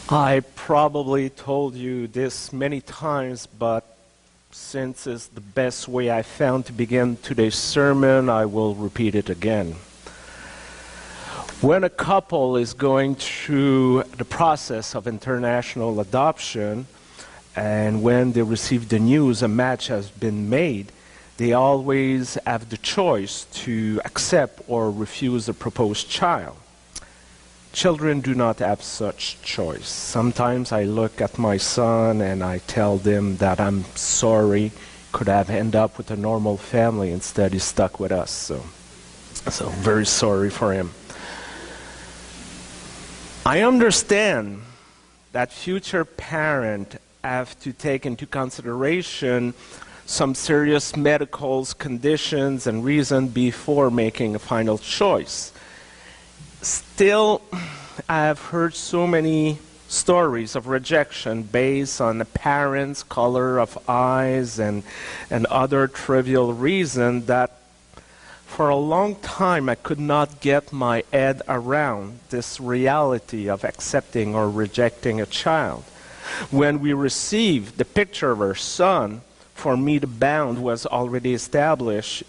I probably told you this many times, but since it's the best way I found to begin today's sermon, I will repeat it again. When a couple is going through the process of international adoption, and when they receive the news a match has been made, they always have the choice to accept or refuse the proposed child. Children do not have such choice. Sometimes I look at my son and I tell them that I'm sorry, could have ended up with a normal family, instead he's stuck with us. So very sorry for him. I understand that future parents have to take into consideration some serious medical conditions and reasons before making a final choice. Still, I have heard so many stories of rejection based on the parents' color of eyes and other trivial reasons that for a long time I could not get my head around this reality of accepting or rejecting a child. When we received the picture of our son, for me the bond was already established,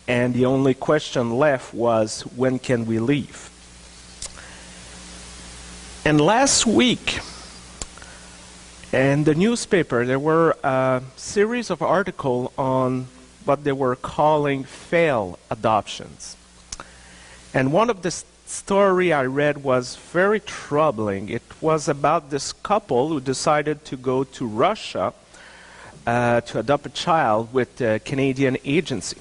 and the only question left was, when can we leave? And last week, in the newspaper, there were a series of articles on what they were calling failed adoptions. And one of the story I read was very troubling. It was about this couple who decided to go to Russia to adopt a child with a Canadian agency.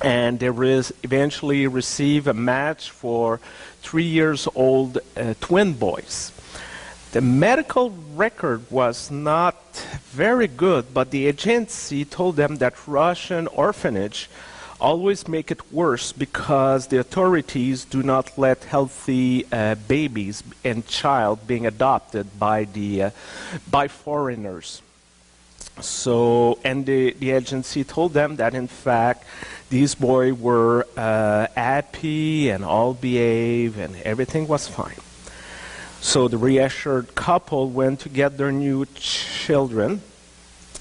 And they eventually receive a match for 3-year-old twin boys. The medical record was not very good, but the agency told them that Russian orphanage always make it worse because the authorities do not let healthy babies and child being adopted by foreigners. So, and the agency told them that in fact these boys were happy and all behave and everything was fine. So the reassured couple went to get their new children,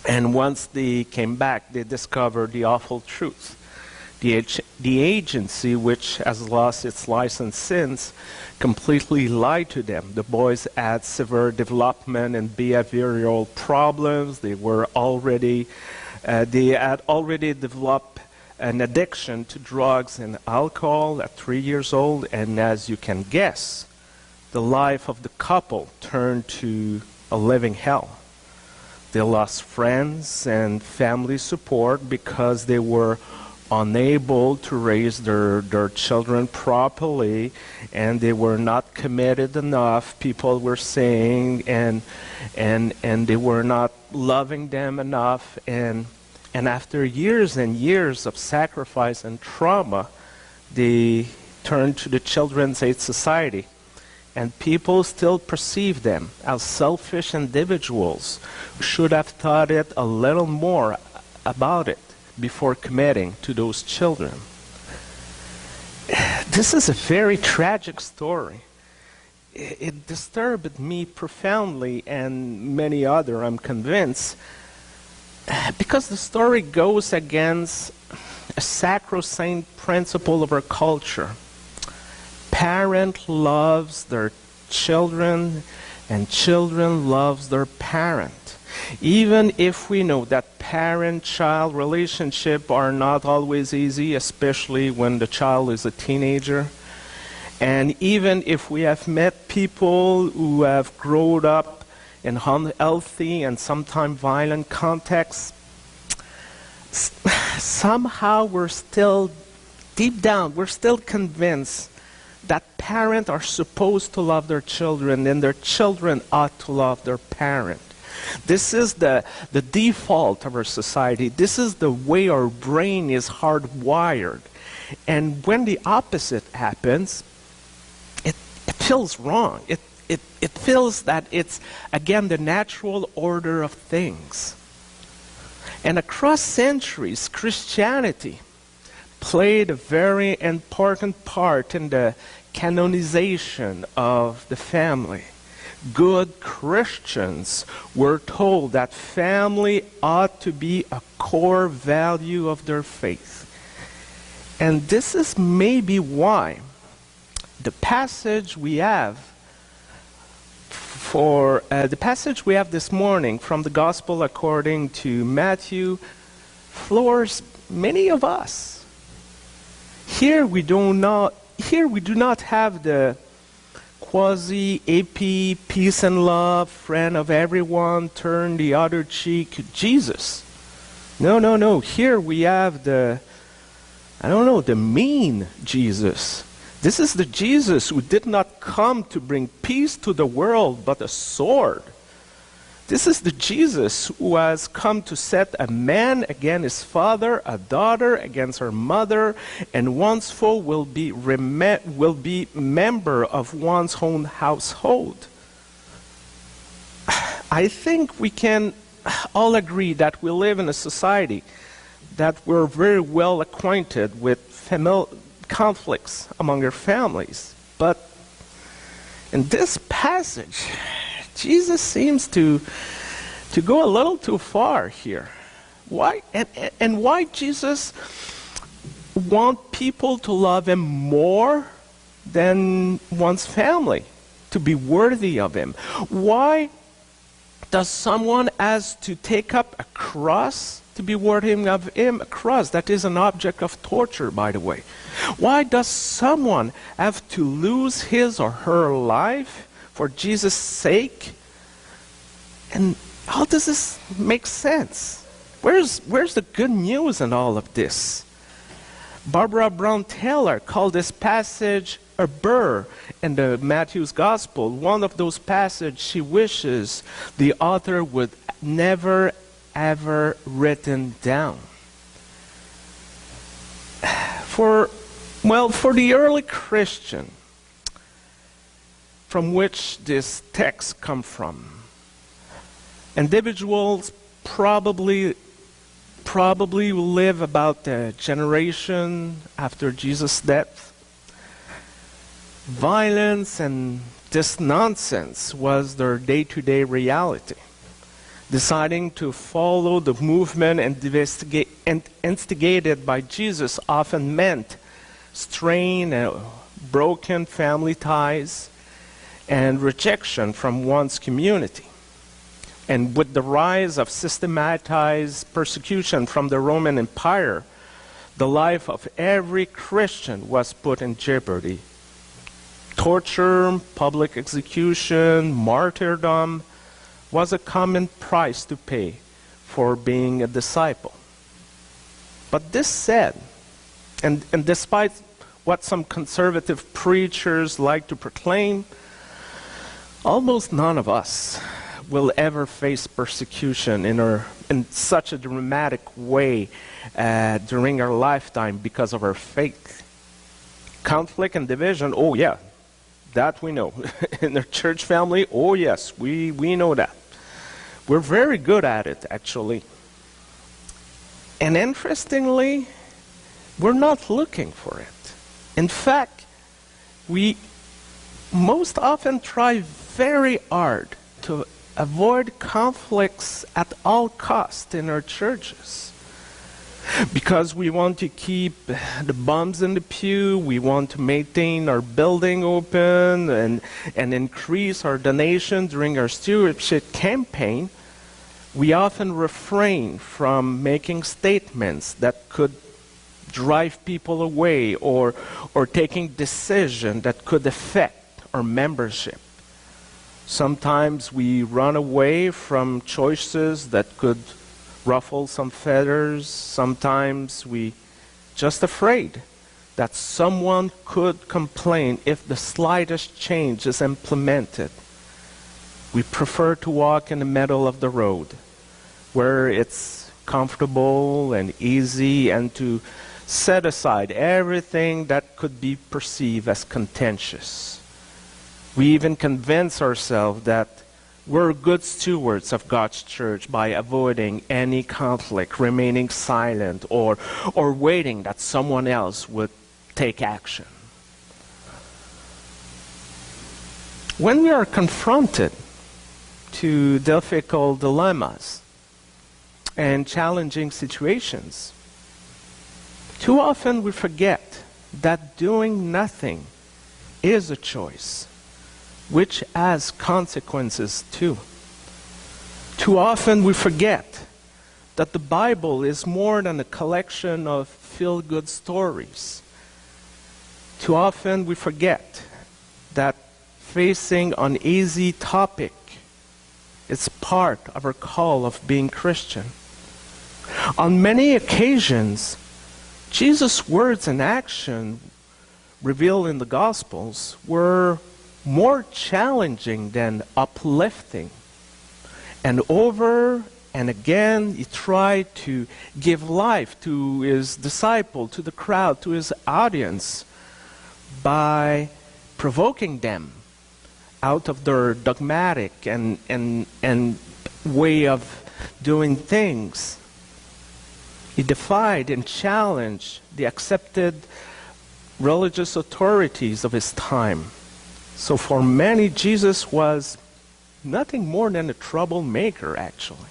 and once they came back, they discovered the awful truth. The agency, which has lost its license since, completely lied to them. The boys had severe development and behavioral problems. They had already developed an addiction to drugs and alcohol at 3 years old, and as you can guess, the life of the couple turned to a living hell. They lost friends and family support because they were unable to raise their children properly, and they were not committed enough, people were saying, and they were not loving them enough, and after years and years of sacrifice and trauma, they turned to the Children's Aid Society, and people still perceive them as selfish individuals who should have thought it a little more about it before committing to those children. This is a very tragic story. It disturbed me profoundly and many others, I'm convinced, because the story goes against a sacrosanct principle of our culture. Parent loves their children and children loves their parent. Even if we know that parent-child relationships are not always easy, especially when the child is a teenager, and even if we have met people who have grown up in unhealthy and sometimes violent contexts, somehow we're still, deep down, we're still convinced that parents are supposed to love their children and their children ought to love their parent. This is the default of our society. This is the way our brain is hardwired. And when the opposite happens, it feels wrong. It feels that it's, again, the natural order of things. And across centuries, Christianity played a very important part in the canonization of the family. good Christians were told that family ought to be a core value of their faith. And this is maybe why the passage we have this morning from the Gospel according to Matthew floors many of us. Here we do not have the quasi-AP, peace and love, friend of everyone, turn the other cheek, Jesus. No. Here we have the mean Jesus. This is the Jesus who did not come to bring peace to the world, but a sword. This is the Jesus who has come to set a man against his father, a daughter against her mother, and one's foe will be member of one's own household. I think we can all agree that we live in a society that we're very well acquainted with conflicts among our families. But in this passage, Jesus seems to go a little too far here. Why? And why Jesus want people to love him more than one's family, to be worthy of him? Why does someone has to take up a cross to be worthy of him? A cross that is an object of torture, by the way. Why does someone have to lose his or her life for Jesus' sake? And how does this make sense? Where's the good news in all of this? Barbara Brown Taylor called this passage a burr in the Matthew's Gospel, one of those passages she wishes the author would never ever written down. For the early Christian, from which this text come from, individuals probably will live about a generation after Jesus' death. Violence and this nonsense was their day-to-day reality. Deciding to follow the movement and instigated by Jesus often meant strain, broken family ties, and rejection from one's community. And with the rise of systematized persecution from the Roman Empire, the life of every Christian was put in jeopardy. Torture, public execution, martyrdom was a common price to pay for being a disciple. But this said, and despite what some conservative preachers like to proclaim, almost none of us will ever face persecution in such a dramatic way during our lifetime because of our faith. Conflict and division, oh yeah, that we know. In the church family, oh yes, we know that. We're very good at it, actually. And interestingly, we're not looking for it. In fact, we most often try very hard to avoid conflicts at all costs in our churches. Because we want to keep the bums in the pew, we want to maintain our building open and increase our donation during our stewardship campaign, we often refrain from making statements that could drive people away or taking decisions that could affect our membership. Sometimes we run away from choices that could ruffle some feathers. Sometimes we just afraid that someone could complain if the slightest change is implemented. We prefer to walk in the middle of the road where it's comfortable and easy, and to set aside everything that could be perceived as contentious. We even convince ourselves that we're good stewards of God's church by avoiding any conflict, remaining silent, or waiting that someone else would take action. When we are confronted to difficult dilemmas and challenging situations, too often we forget that doing nothing is a choice, which has consequences too. Too often we forget that the Bible is more than a collection of feel-good stories. Too often we forget that facing an easy topic is part of our call of being Christian. On many occasions, Jesus' words and action revealed in the Gospels were more challenging than uplifting. And over and again, he tried to give life to his disciple, to the crowd, to his audience, by provoking them out of their dogmatic and way of doing things. He defied and challenged the accepted religious authorities of his time. So for many, Jesus was nothing more than a troublemaker, actually.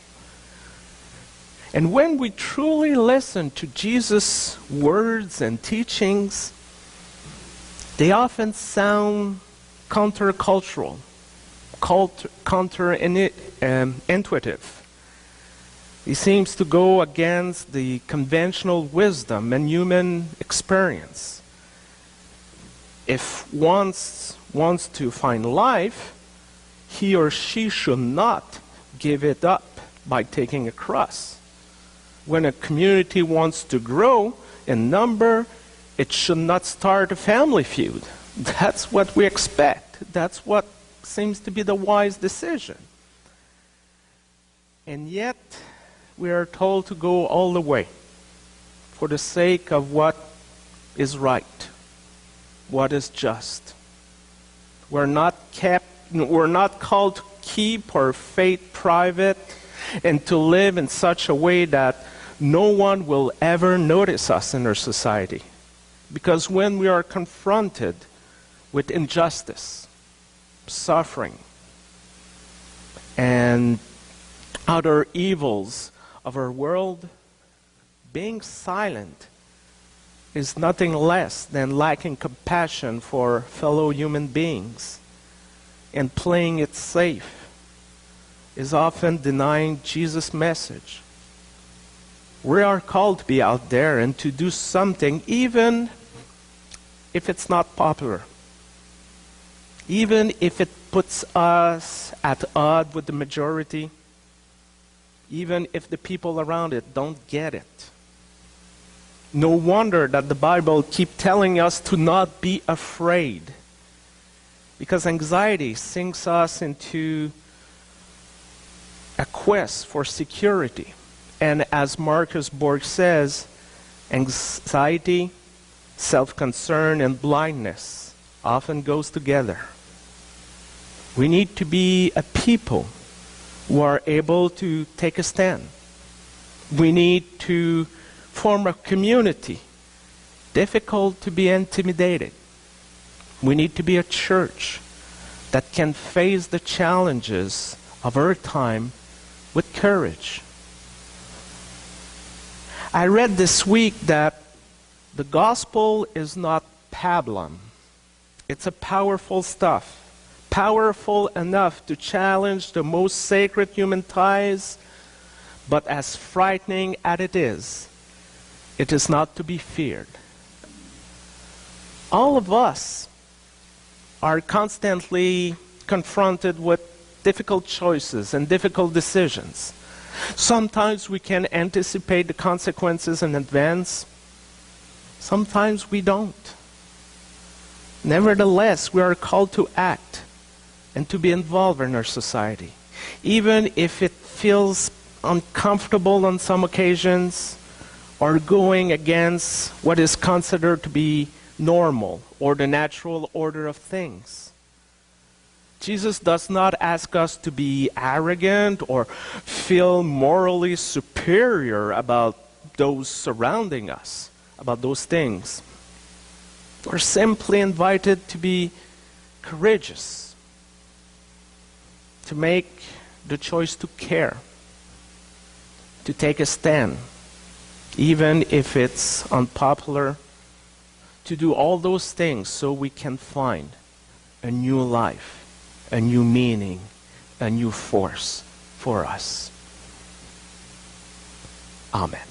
And when we truly listen to Jesus' words and teachings, they often sound countercultural, counterintuitive. He seems to go against the conventional wisdom and human experience. If one wants to find life, he or she should not give it up by taking a cross. When a community wants to grow in number, it should not start a family feud. That's what we expect. That's what seems to be the wise decision. And yet, we are told to go all the way for the sake of what is right, what is just. We're not called to keep our faith private and to live in such a way that no one will ever notice us in our society. Because when we are confronted with injustice, suffering, and other evils of our world, being silent is nothing less than lacking compassion for fellow human beings, and playing it safe is often denying Jesus' message. We are called to be out there and to do something, even if it's not popular, even if it puts us at odds with the majority, even if the people around it don't get it. No wonder that the Bible keeps telling us to not be afraid, because anxiety sinks us into a quest for security. And as Marcus Borg says, anxiety, self-concern, and blindness often goes together. We need to be a people who are able to take a stand. We need to form a community, difficult to be intimidated. We need to be a church that can face the challenges of our time with courage. I read this week that the gospel is not pablum. It's a powerful stuff. Powerful enough to challenge the most sacred human ties, but as frightening as it is not to be feared. All of us are constantly confronted with difficult choices and difficult decisions. Sometimes we can anticipate the consequences in advance. Sometimes we don't. Nevertheless, we are called to act and to be involved in our society. Even if it feels uncomfortable on some occasions, or going against what is considered to be normal or the natural order of things. Jesus does not ask us to be arrogant or feel morally superior about those surrounding us, about those things. We're simply invited to be courageous to make the choice to care, to take a stand, even if it's unpopular, to do all those things so we can find a new life, a new meaning, a new force for us. Amen.